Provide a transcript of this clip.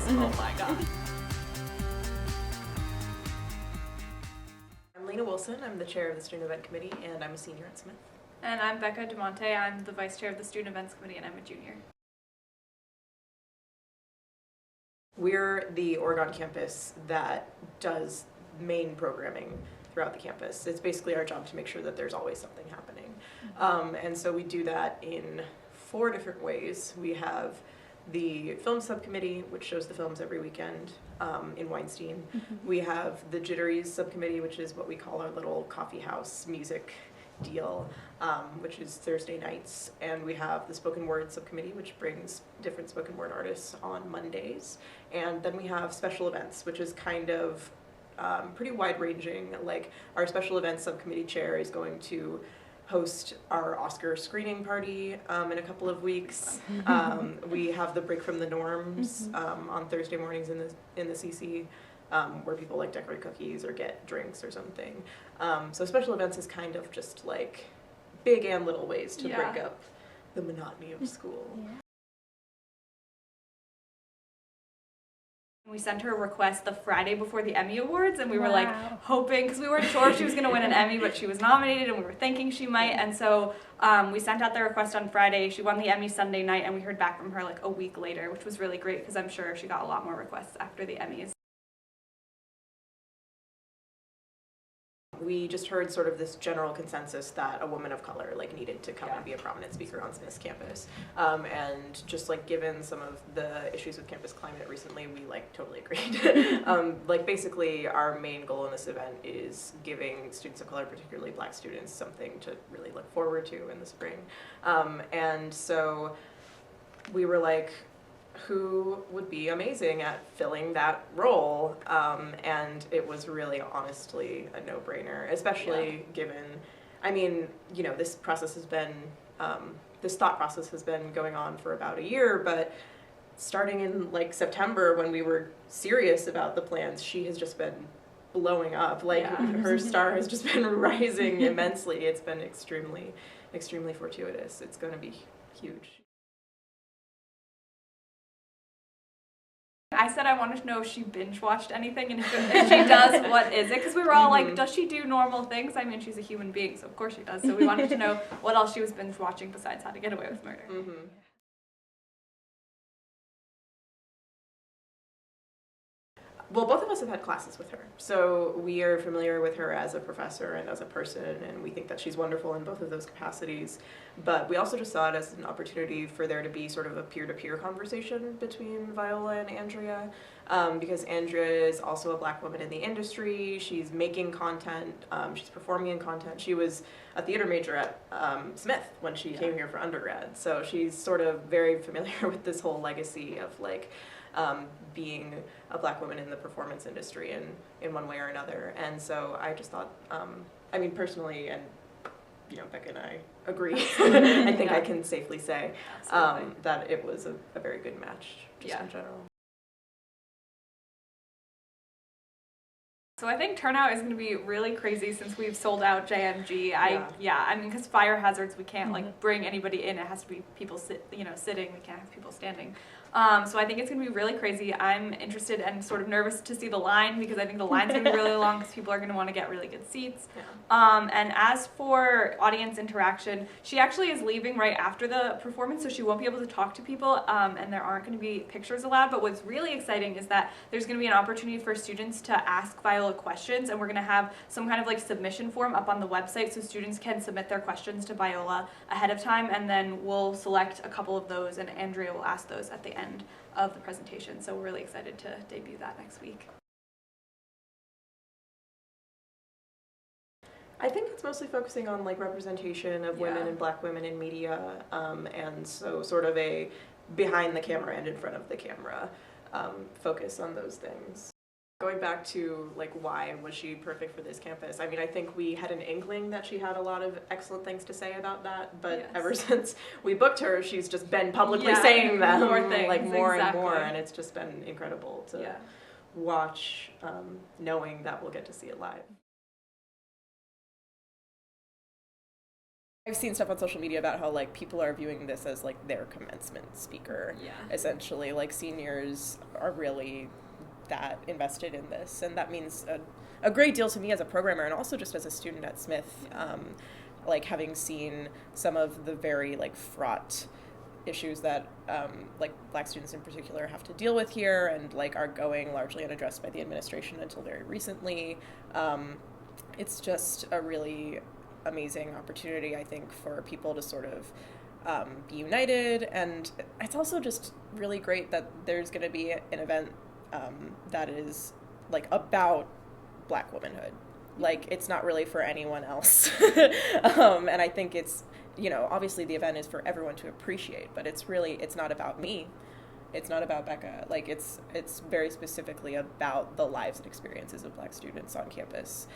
campus. Oh my god. I'm Lena Wilson. I'm the chair of the Student Event Committee, and I'm a senior at Smith. And I'm Becca DeMonte. I'm the vice chair of the Student Events Committee, and I'm a junior. We're the Oregon campus that does main programming throughout the campus. It's basically our job to make sure that there's always something happening. And so we do that in 4 different ways. We have the film subcommittee, which shows the films every weekend in Weinstein. We have the Jitteries subcommittee, which is what we call our little coffee house music deal, which is Thursday nights. And we have the spoken word subcommittee, which brings different spoken word artists on Mondays. And then we have special events, which is kind of pretty wide-ranging. Like, our special events subcommittee chair is going to host our Oscar screening party in a couple of weeks. We have the Break from the Norms on Thursday mornings in the CC, where people like decorate cookies or get drinks or something. So special events is kind of just like big and little ways to break up the monotony of school. We sent her a request the Friday before the Emmy Awards, and we were like hoping, because we weren't sure if she was going to win an Emmy, but she was nominated and we were thinking she might, and so we sent out the request on Friday. She won the Emmy Sunday night, and we heard back from her like a week later, which was really great because I'm sure she got a lot more requests after the Emmys. We just heard sort of this general consensus that a woman of color like needed to come and be a prominent speaker on Smith's campus, and just like given some of the issues with campus climate recently, we like totally agreed. Like basically our main goal in this event is giving students of color, particularly Black students, something to really look forward to in the spring, and so we were like, who would be amazing at filling that role, and it was really honestly a no-brainer, especially given, I mean, you know, this process has been, this thought process has been going on for about a year, but starting in like September when we were serious about the plans, she has just been blowing up. Like her star has just been rising immensely. It's been extremely, extremely fortuitous. It's going to be huge. I said I wanted to know if she binge watched anything, and if she does, what is it? Because we were all like, does she do normal things? I mean, she's a human being, so of course she does. So we wanted to know what else she was binge watching besides How to Get Away with Murder. Well, both of us have had classes with her, so we are familiar with her as a professor and as a person, and we think that she's wonderful in both of those capacities. But we also just saw it as an opportunity for there to be sort of a peer-to-peer conversation between Viola and Andrea, because Andrea is also a Black woman in the industry. She's making content, she's performing in content. She was a theater major at Smith when she came here for undergrad, so she's sort of very familiar with this whole legacy of like being a Black woman in the performance industry in one way or another. And so I just thought, I mean, personally, and you know, Becca and I agree, I think I can safely say that it was a very good match just in general. So I think turnout is going to be really crazy since we've sold out JMG. I mean, because fire hazards, we can't like bring anybody in. It has to be people sitting. We can't have people standing. So I think it's going to be really crazy. I'm interested and sort of nervous to see the line because I think the line's going to be really long because people are going to want to get really good seats. And as for audience interaction, she actually is leaving right after the performance, so she won't be able to talk to people, and there aren't going to be pictures allowed. But what's really exciting is that there's going to be an opportunity for students to ask Viola questions, and we're going to have some kind of like submission form up on the website so students can submit their questions to Viola ahead of time, and then we'll select a couple of those, and Andrea will ask those at the end of the presentation. So we're really excited to debut that next week. I think it's mostly focusing on like representation of women and Black women in media, and so sort of a behind the camera and in front of the camera focus on those things. Going back to like why was she perfect for this campus, I mean, I think we had an inkling that she had a lot of excellent things to say about that, but ever since we booked her, she's just been publicly saying them more things, like more and more, and it's just been incredible to watch, knowing that we'll get to see it live. I've seen stuff on social media about how like people are viewing this as like their commencement speaker. Yeah. Essentially, like seniors are really that invested in this, and that means a great deal to me as a programmer and also just as a student at Smith. Like having seen some of the very like fraught issues that like Black students in particular have to deal with here and like are going largely unaddressed by the administration until very recently. It's just a really amazing opportunity, I think, for people to sort of be united, and it's also just really great that there's going to be an event that is like about Black womanhood. Like it's not really for anyone else. And I think it's, you know, obviously the event is for everyone to appreciate, but it's not about me. It's not about Becca. Like it's very specifically about the lives and experiences of Black students on campus.